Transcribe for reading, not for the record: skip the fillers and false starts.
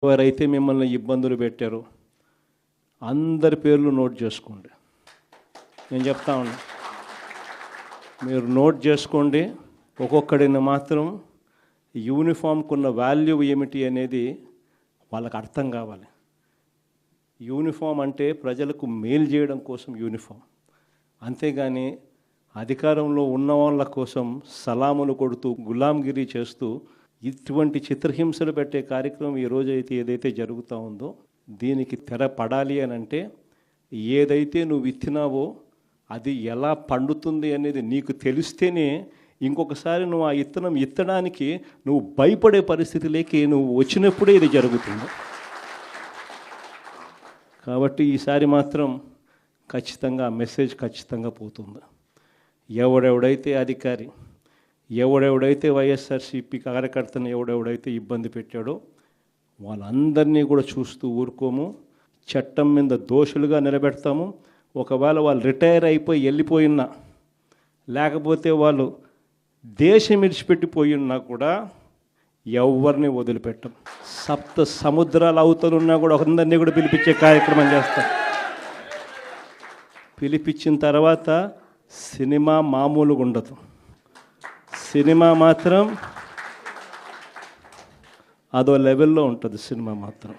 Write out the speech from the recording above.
ఎవరైతే మిమ్మల్ని ఇబ్బందులు పెట్టారో అందరి పేర్లు నోట్ చేసుకోండి. నేను చెప్తా ఉన్నా, మీరు నోట్ చేసుకోండి. ఒక్కొక్కడిని మాత్రం యూనిఫామ్కు ఉన్న వాల్యూ ఏమిటి అనేది వాళ్ళకి అర్థం కావాలి. యూనిఫామ్ అంటే ప్రజలకు మేలు చేయడం కోసం యూనిఫామ్, అంతేగాని అధికారంలో ఉన్న వాళ్ళ కోసం సలాములు కొడుతూ గులాంగిరి చేస్తూ ఇటువంటి చిత్రహింసలు పెట్టే కార్యక్రమం ఈరోజు అయితే ఏదైతే జరుగుతూ ఉందో దీనికి తెర పడాలి అని అంటే ఏదైతే నువ్వు విత్తినావో అది ఎలా పండుతుంది అనేది నీకు తెలిస్తేనే ఇంకొకసారి నువ్వు ఆ విత్తనం విత్తడానికి నువ్వు భయపడే పరిస్థితిలోకి నువ్వు వచ్చినప్పుడే ఇది జరుగుతుంది. కాబట్టి ఈసారి మాత్రం ఖచ్చితంగా మెసేజ్ ఖచ్చితంగా పోతుంది. ఎవడెవడైతే అధికారి, ఎవడెవడైతే వైఎస్ఆర్సీపీ కార్యకర్తను ఎవడెవడైతే ఇబ్బంది పెట్టాడో వాళ్ళందరినీ కూడా చూస్తూ ఊరుకోము. చట్టం మీద దోషులుగా నిలబెడతాము. ఒకవేళ వాళ్ళు రిటైర్ అయిపోయి వెళ్ళిపోయినా, లేకపోతే వాళ్ళు దేశం విడిచిపెట్టిపోయినా కూడా ఎవరిని వదిలిపెట్టం. సప్త సముద్రాల అవతలున్నా కూడా అందరినీ కూడా పిలిపించే కార్యక్రమం చేస్తాం. పిలిపించిన తర్వాత సినిమా మామూలుగా ఉండదు. సినిమా మాత్రం అదో లెవెల్లో ఉంటుంది. సినిమా మాత్రం